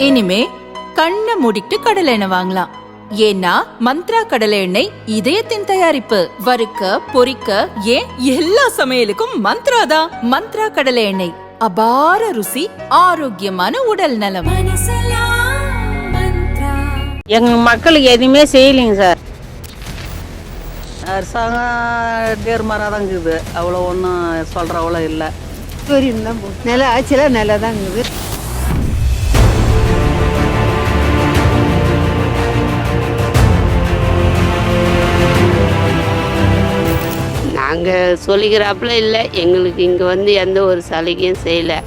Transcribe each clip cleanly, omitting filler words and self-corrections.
இனிமே கண்ணை மூடிட்டு கடலை எண்ணெய் வாங்கலாம். ஏன்னா மந்த்ரா கடலை எண்ணெய் இதயத்தின் தயாரிப்பு. வறுக்க பொரிக்க ஏன் எல்லா சமையலுக்கும் மந்த்ரா தான். மந்த்ரா கடலை எண்ணெய், அபார ருசி, ஆரோக்கியமான உடல் நலம். எங்க மக்களுக்கு எதுவுமே செய்யலைங்க சார். அரசாங்கம் நேர்மாராக தான் இருக்குது, அவ்வளோ ஒன்றும் சொல்கிற அவ்வளோ இல்லை. சூரியன் தான் போகும், நில ஆட்சியில் நிலை தான் இருக்குது. நாங்கள் சொல்லிக்கிறாப்புல இல்லை, எங்களுக்கு இங்கே வந்து எந்த ஒரு சலுகையும் செய்யலை.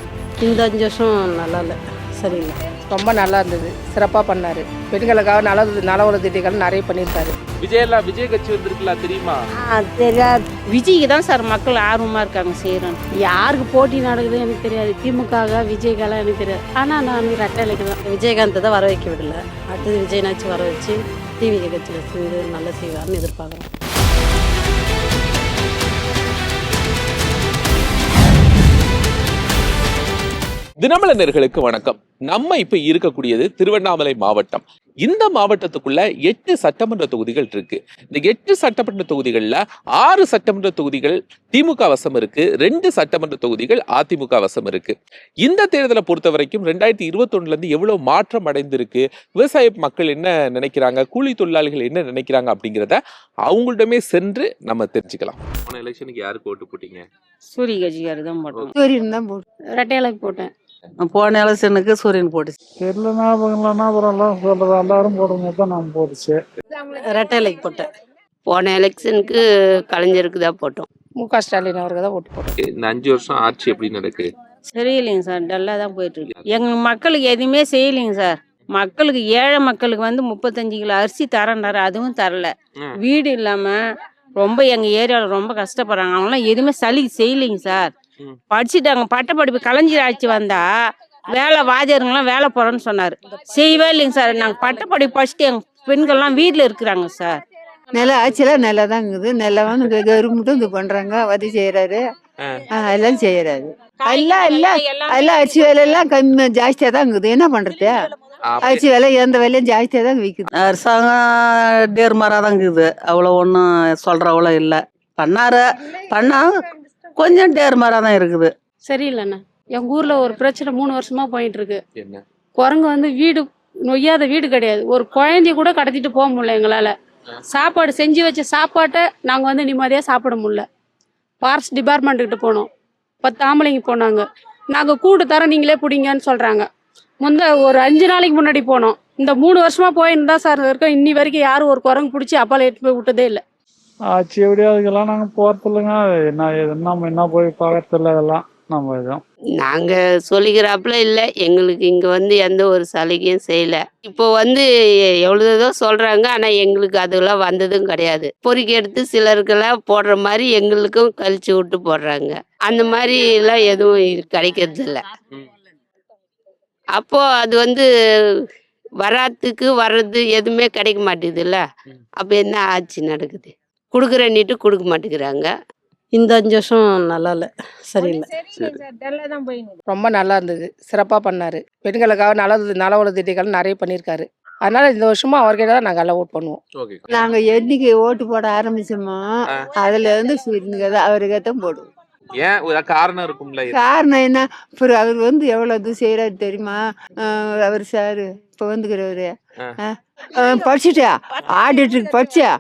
இந்த 5 வருஷம் நல்லா இல்லை, சரியில்லை. ரொம்ப நல்லா இருந்தது, சிறப்பாக பண்ணார். பெண்களுக்காக நல உள்ள திட்டங்கள் நிறைய பண்ணியிருக்காரு. விஜய் கட்சி வந்திருக்கலாம், தெரியுமா? தெரியாது. விஜய்க்கு தான் சார் மக்கள் ஆர்வமாக இருக்காங்க செய்கிறோம். யாருக்கு போட்டி நடக்குது எனக்கு தெரியாது, திமுக விஜய்க்கெல்லாம் எனக்கு தெரியாது. ஆனால் நான் ரெட்டைலைக்கு தான். விஜயகாந்தை தான் வர வைக்க விடல, அடுத்தது விஜயனாச்சு வர வச்சு டிவிகே கட்சியில் சேர்ந்து நல்லா செய்வார்னு எதிர்பார்க்குறோம். தினமலர்களுக்கு வணக்கம். நம்ம இப்ப இருக்கக்கூடியது திருவண்ணாமலை மாவட்டம். இந்த மாவட்டத்துக்குள்ள 8 சட்டமன்ற தொகுதிகள் இருக்கு. இந்த 8 சட்டமன்ற தொகுதிகள்ல 6 சட்டமன்ற தொகுதிகள் திமுக வசம் இருக்கு, 2 சட்டமன்ற தொகுதிகள் அதிமுக வசம் இருக்கு. இந்த தேர்தலை பொறுத்த வரைக்கும் 2021 இருந்து எவ்வளவு மாற்றம் அடைந்திருக்கு, விவசாய மக்கள் என்ன நினைக்கிறாங்க, கூலி தொழிலாளிகள் என்ன நினைக்கிறாங்க அப்படிங்கிறத அவங்களிடமே சென்று நம்ம தெரிஞ்சுக்கலாம். போன எலெக்ஷனுக்கு யாருக்கு ஓட்டு போட்டீங்க? சூரிய கட்சிக்காரு தான் போட்டோம். சூரியன் தான் போகும். ரெட்டைலைக்கு போட்டேன். போன எலெக்ஷனுக்கு சூரியன் போட்டுச்சு. எல்லாரும் போடும்போது தான் நான் போட்டுச்சு. ரெட்டைலைக்கு போட்டேன். போன எலெக்ஷனுக்கு கலைஞருக்கு தான் போட்டோம். முக ஸ்டாலின் அவருக்கு தான் ஓட்டு போட்டோம். இந்த 5 வருஷம் ஆட்சி எப்படி நடக்கு? சரியில்லைங்க சார், டல்லாக தான் போயிட்டு இருக்கு. எங்க மக்களுக்கு எதுவுமே செய்யலைங்க சார். மக்களுக்கு, ஏழை மக்களுக்கு வந்து 35 கிலோ அரிசி தரேன்றாரு, அதுவும் தரல. வீடு இல்லாம ரொம்ப எங்க ஏரியாவில் ரொம்ப கஷ்டப்படுறாங்க. அவங்களாம் எதுவுமே சலுகை செய்யலைங்க சார். படிச்சுட்டாங்க, பட்ட படிப்பு கலைஞர் ஆட்சி வந்தா வேலை வாத்தியாருங்கெல்லாம் வேலை போறோன்னு சொன்னாரு, செய்யவே இல்லைங்க சார். நாங்கள் பட்ட படிப்பு படிச்சுட்டு எங்க பெண்கள்லாம் வீட்டில் இருக்கிறாங்க சார். நில ஆட்சியில் நிலை தான் இருக்குது. நில வந்து கவர்மெண்ட்டும் இது பண்றாங்க, வதி செய்யறாரு, எல்லாம் செய்யறாரு. எல்லாம் அரிசி விலை எல்லாம் கம்மி ஜாஸ்தியா தான் இருக்குது. என்ன பண்றது, அரிசி விலை எந்த விலையும் ஜாஸ்தியா தான் விற்குது. அரசாங்கம் நேர்மாராக தான் இருக்குது, அவ்வளோ ஒன்றும் சொல்கிற அவ்வளோ இல்லை. பண்ணா கொஞ்சம் நேர்மாராக தான் இருக்குது. சரியில்லைண்ணா, எங்கள் ஊரில் ஒரு பிரச்சனை 3 வருஷமா போயிட்டு இருக்கு. என்ன? குரங்கு வந்து வீடு நொய்யாத வீடு கிடையாது. ஒரு குழந்தைய கூட கடத்திட்டு போக முடியல எங்களால். சாப்பாடு செஞ்சு வச்ச சாப்பாட்டை நாங்கள் வந்து நிம்மதியாக சாப்பிட முடியல. ஃபாரஸ்ட் டிபார்ட்மெண்ட்டுக்கிட்ட போனோம், 10 ஆம்பளைங்க போனாங்க. நாங்கள் கூடு தரோம், நீங்களே பிடிங்கன்னு சொல்கிறாங்க. ஒரு 5 நாளைக்கு முன்னாடி போனோம். இந்த 3 வருஷமா போயிருந்தா சார் இருக்கோம். இன்னி வரைக்கும் யாரும் ஒரு குரங்கு பிடிச்சி அப்பால எடுத்து போய் விட்டதே இல்லை. ஆட்சி எப்படியா அதுக்கெல்லாம் நாங்கள் போகிறதில்லைங்க. நம்ம என்ன போய் பார்க்கறதில்ல, அதெல்லாம் நம்ம இதுதான். நாங்கள் சொல்லிக்கிறாப்புல இல்லை, எங்களுக்கு இங்கே வந்து எந்த ஒரு சலுகையும் செய்யலை. இப்போ வந்து எவ்வளோதோ சொல்கிறாங்க, ஆனால் எங்களுக்கு அதெல்லாம் வந்ததும் கிடையாது. பொறுக்கி எடுத்து சிலருக்கெல்லாம் போடுற மாதிரி எங்களுக்கும் கழிச்சு விட்டு போடுறாங்க. அந்த மாதிரி எல்லாம் எதுவும் கிடைக்கிறது இல்லை. அப்போ அது வந்து வர்றது எதுவுமே கிடைக்க மாட்டேங்குதுல்ல. அப்போ என்ன ஆட்சி நடக்குது? கொடுக்குறேன்னிட்டு கொடுக்க மாட்டேங்கிறாங்க. இந்த 5 வருஷம் நல்லா இல்லை, சரியில்லை. ரொம்ப நல்லா இருந்தது, சிறப்பாக பண்ணார். பெண்களுக்காக நல உள்ள திட்டங்கள் நிறைய பண்ணியிருக்காரு. அதனால இந்த வருஷமா அவர்கிட்ட தான் நாங்கள் எல்லாம் ஓட் பண்ணுவோம். நாங்க என்னைக்கு ஓட்டு போட ஆரம்பிச்சோமோ அதுல இருந்து சூரியனுக்கு தான், அவருக்கு தான் போடுவோம். ஏன் ஒரு காரணம் இருக்கும்ல? காரணம் என்ன, அப்புறம் அவர் வந்து எவ்வளவு இது செய்யறாரு தெரியுமா? அவர் சாரு இப்ப வந்துக்கிறவரு படிச்சுட்டியா, ஆடிட்டருக்கு படிச்சியா,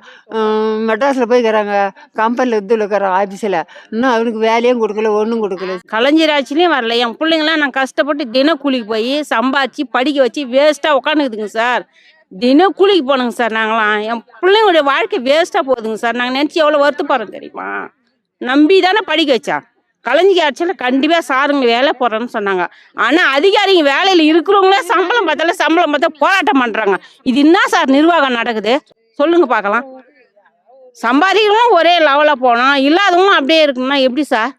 மெட்ராஸ்ல போய்க்கிறாங்க, கம்பெனில இதுல இருக்கிறான் ஆபீஸ்ல. இன்னும் அவனுக்கு வேலையும் கொடுக்கல, ஒன்றும் கொடுக்கல. கலைஞர் ஆட்சிலையும் வரல. என் பிள்ளைங்களாம் நான் கஷ்டப்பட்டு தினக்கூலிக்கு போய் சம்பாதிச்சு படிக்க வச்சு வேஸ்ட்டாக உட்காந்துக்குதுங்க சார். தினக்கூலிக்கு போனோங்க சார். நாங்களாம் என் பிள்ளைங்களுடைய வாழ்க்கை வேஸ்ட்டாக போகுதுங்க சார். நாங்கள் நினச்சி எவ்வளோ வருத்தப்படுறோம் தெரியுமா? நம்பி தானே படிக்க வச்சா. கலைஞர் ஆட்சியில் கண்டிப்பாக சாருங்க வேலை போடுறேன்னு சொன்னாங்க. ஆனால் அதிகாரிங்க வேலையில் இருக்கிறவங்களே சம்பளம் பார்த்தா போராட்டம் பண்ணுறாங்க. இது என்ன சார் நிர்வாகம் நடக்குது சொல்லுங்க பார்க்கலாம். சம்பாதிக்கிறவங்களும் ஒரே லெவலில் போனோம், இல்லாதவங்களும் அப்படியே இருக்கணும்னா எப்படி சார்?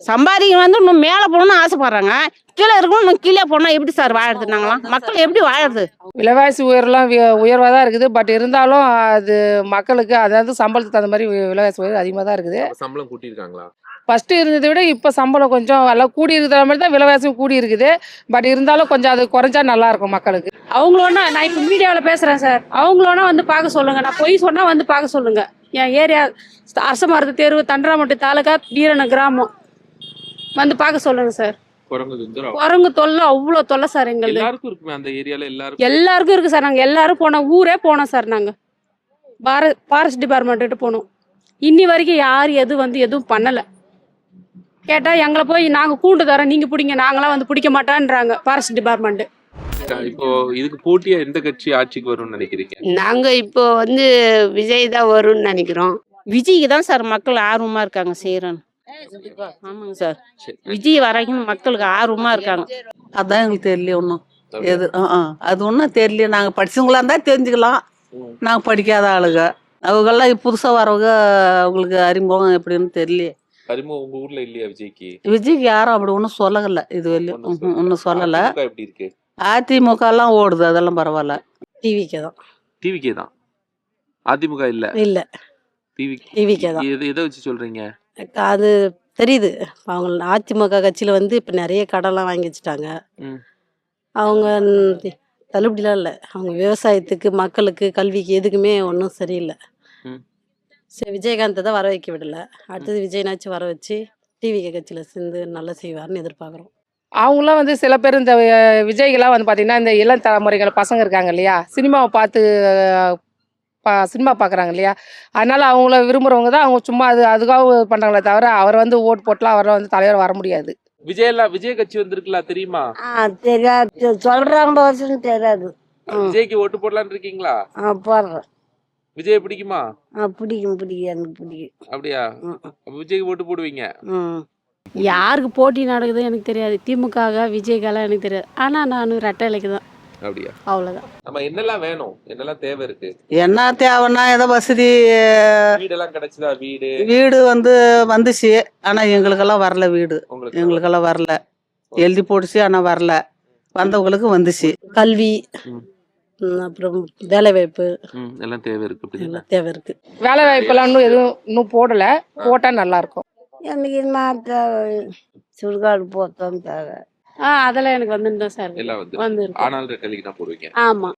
சம்பாதிக்க வந்து இன்னும் மேலே போகணும்னு ஆசைப்படுறாங்க, கீழே இருக்கணும் இன்னும் கீழே போனால் எப்படி சார் வாழறது? நாங்களாம் மக்கள் எப்படி வாழறது? விலைவாசி உயர்வாக தான் இருக்குது. பட் இருந்தாலும் அது மக்களுக்கு, அதாவது சம்பளத்துக்கு தகுந்த மாதிரி விலைவாசி உயர்வு அதிகமாக தான் இருக்குது. சம்பளம் கூட்டியிருக்காங்களா? ஃபஸ்ட்டு இருந்ததை விட இப்போ சம்பளம் கொஞ்சம் எல்லாம் கூடி இருக்கிற மாதிரி தான் விலைவாசியும் கூடி இருக்குது. பட் இருந்தாலும் கொஞ்சம் அது குறைஞ்சா நல்லாயிருக்கும் மக்களுக்கு. அவங்களோனா நான் இப்போ மீடியாவில் பேசுகிறேன் சார், அவங்களோனா வந்து பார்க்க சொல்லுங்கள். நான் பொய் சொன்னால் வந்து பார்க்க சொல்லுங்கள். என் ஏரியா அரசமரத்து தெரு, தண்டராமட்டு தாலுகா, வீரன கிராமம், வந்து பார்க்க சொல்லுங்கள் சார். குரங்கு தொல்லை அவ்வளோ தொல்லை சார் எங்களுக்கு. எல்லாருக்கும் இருக்குமே அந்த ஏரியால எல்லாருக்கும் இருக்குது சார். நாங்கள் எல்லாரும் போனோம், ஊரே போனோம் சார். நாங்கள் ஃபாரஸ்ட் டிபார்ட்மெண்ட்டு போனோம். இன்னி வரைக்கும் யார் எதுவும் பண்ணலை. கேட்டால் எங்களை போய் நாங்கள் கூண்டு தரோம், நீங்கள் பிடிங்க, நாங்களாம் வந்து பிடிக்க மாட்டோன்றாங்க ஃபாரஸ்ட் டிபார்ட்மெண்ட்டு. இப்போ இதுக்கு போட்டியா எந்த கட்சி ஆட்சிக்கு வரும்னு நினைக்கிறீங்க? நாங்க இப்போ வந்து விஜய் தான் வரும்னு நினைக்கிறோம். விஜய்க்கு தான் சார் மக்கள் ஆர்வமாக இருக்காங்க செய்கிறேன்னு. ஆமாங்க சார், விஜய் வரைக்கும் மக்களுக்கு ஆர்வமாக இருக்காங்க. அதான் எங்களுக்கு தெரியல ஒன்றும் எது அது ஒன்றும் தெரியல. நாங்கள் படிச்சவங்களா இருந்தால் தெரிஞ்சுக்கலாம். நாங்கள் படிக்காத ஆளுங்க அவங்கெல்லாம் புதுசாக வரவங்க, அவங்களுக்கு அறிமுகம் எப்படின்னு தெரியலையே. அறிமுகம் உங்க ஊர்ல இல்லையா விஜய்க்கு? விஜய்க்கு யாரும் அப்படி ஒன்றும் சொல்லலை இது வரையும். ஒன்றும் சொல்லலை. அதிமுக எப்படி இருக்கு? அதிமுக எல்லாம் ஓடுது, அதெல்லாம் பரவாயில்ல. டிவிக்கே தான். டிவிக்கே தான். அதிமுக இல்ல. இல்லை, டிவிக்கே தான். எதை வச்சு சொல்றீங்க? அது தெரியுது. அவங்க அதிமுக கட்சியில் வந்து இப்போ நிறைய கடன்லாம் வாங்கி வச்சுட்டாங்க. அவங்க தள்ளுபடிலாம் இல்லை. அவங்க விவசாயத்துக்கு, மக்களுக்கு, கல்விக்கு எதுக்குமே ஒன்றும் சரியில்லை. சரி, விஜயகாந்தை தான் வர வைக்க விடலை. அடுத்தது விஜயனாச்சும் வர வச்சு டிவிகே கட்சியில் சேர்ந்து நல்லா செய்வார்னு எதிர்பார்க்குறோம். அவங்களாம் வந்து சில பேர் இந்த விஜய்கெல்லாம் வந்து பார்த்திங்கன்னா இந்த இளம் தலைமுறைகள் பசங்க இருக்காங்க இல்லையா, சினிமாவை பார்த்து சினிமா பார்க்குறாங்க இல்லையா, அதனால் அவங்கள விரும்புகிறவங்க தான் அவங்க சும்மா அதுக்காக பண்ணுறாங்களே தவிர அவர் வந்து ஓட்டு போட்டுலாம் அவரை வந்து தலைவர் வர முடியாது. விஜய் கட்சி வந்திருக்கலாம் தெரியுமா? தெரியாது, சொல்கிறாங்க தெரியாது. விஜய்க்கு ஓட்டு போடலான்னு இருக்கீங்களா? போடுறேன். விஜய் பிடிக்குமா? பிடிக்கும், எனக்கு பிடிக்கும். அப்படியா? விஜய்க்கு ஓட்டு போடுவீங்க? யாருக்கு போட்டி நடக்குது எனக்கு தெரியாது. திமுக விஜய்க்காலாம் எனக்கு தெரியாது. ஆனால் நான் ரெட்டை இலைக்கு தான். அப்படியா? அவ்வளோதான். நம்ம என்னெல்லாம் வேணும், என்னெல்லாம் தேவை இருக்கு? என்ன தேவைன்னா ஏதோ வசதி. வீடெல்லாம் கிடைச்சதா? வீடு வந்துச்சு, ஆனால் எங்களுக்கெல்லாம் வரல. வீடு எங்களுக்கெல்லாம் வரல. எழுதி போட்டுச்சு, ஆனால் வரல. வந்தவங்களுக்கு வந்துச்சு. கல்வி, அப்புறம் வேலை வாய்ப்பு எல்லாம் தேவை இருக்கு. எல்லாம் தேவை இருக்கு. வேலை வாய்ப்பெல்லாம் இன்னும் போடலை. போட்டால் நல்லாயிருக்கும். எனக்கு சுடுகாடு போத்தான் தேவை. அதெல்லாம் எனக்கு வந்துட்டு தான் சார் எல்லாம் வந்து ஆனால் ரெட்டலைக்கு தான் போடுவீங்க? ஆமாம்.